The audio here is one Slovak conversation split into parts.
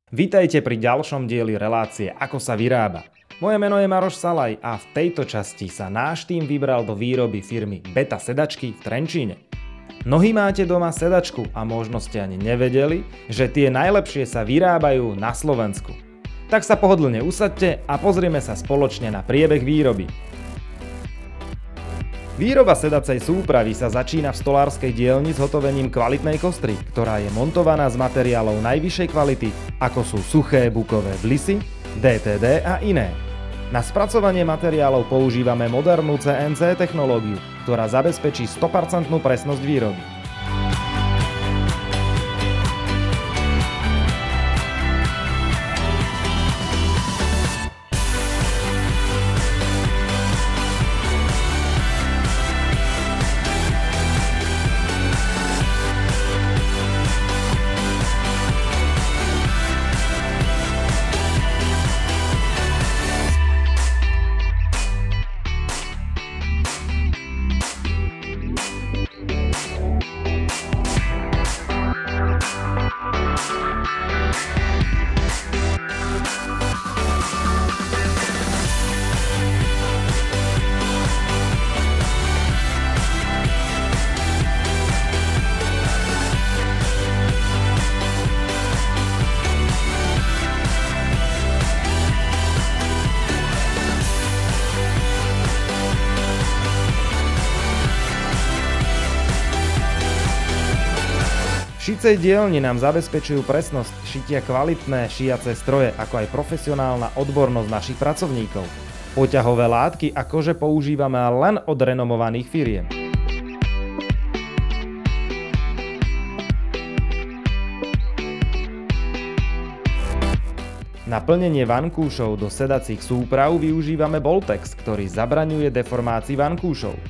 Vítajte pri ďalšom dieli relácie Ako sa vyrába. Moje meno je Maroš Salaj a v tejto časti sa náš tím vybral do výroby firmy Beta sedačky v Trenčíne. Mnohí máte doma sedačku a možno ste ani nevedeli, že tie najlepšie sa vyrábajú na Slovensku. Tak sa pohodlne usaďte a pozrieme sa spoločne na priebeh výroby. Výroba sedacej súpravy sa začína v stolárskej dielni s hotovením kvalitnej kostry, ktorá je montovaná z materiálov najvyššej kvality, ako sú suché bukové blisy, DTD a iné. Na spracovanie materiálov používame modernú CNC technológiu, ktorá zabezpečí 100% presnosť výroby. V šicej dielni nám zabezpečujú presnosť šitia kvalitné šiace stroje, ako aj profesionálna odbornosť našich pracovníkov. Poťahové látky a kože používame len od renomovaných firiem. Na plnenie vankúšov do sedacích súprav využívame Boltex, ktorý zabraňuje deformácii vankúšov.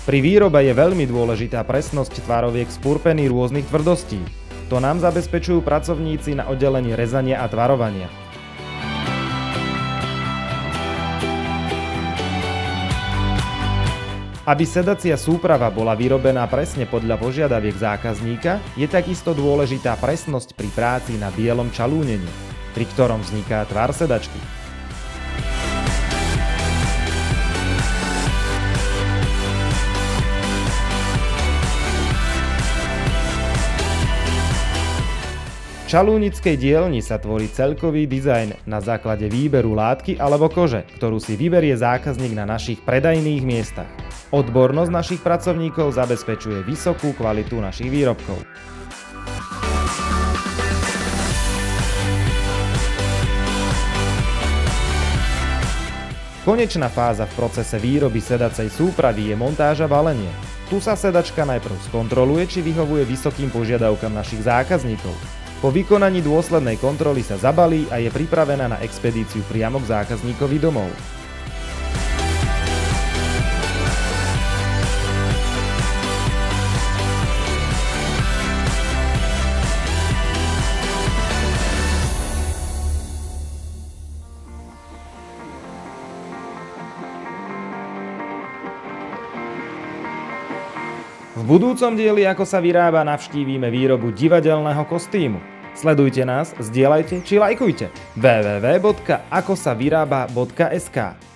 Pri výrobe je veľmi dôležitá presnosť tvaroviek z purpeny rôznych tvrdostí. To nám zabezpečujú pracovníci na oddelení rezania a tvarovania. Aby sedacia súprava bola vyrobená presne podľa požiadaviek zákazníka, je takisto dôležitá presnosť pri práci na bielom čalúnení, pri ktorom vzniká tvar sedačky. V čalúnickej dielni sa tvorí celkový dizajn na základe výberu látky alebo kože, ktorú si vyberie zákazník na našich predajných miestach. Odbornosť našich pracovníkov zabezpečuje vysokú kvalitu našich výrobkov. Konečná fáza v procese výroby sedacej súpravy je montáž a balenie. Tu sa sedačka najprv skontroluje, či vyhovuje vysokým požiadavkám našich zákazníkov. Po vykonaní dôslednej kontroly sa zabalí a je pripravená na expedíciu priamo k zákazníkovi domov. V budúcom dieli Ako sa vyrába navštívime výrobu divadelného kostýmu. Sledujte nás, zdieľajte či lajkujte. www.akosavyrába.sk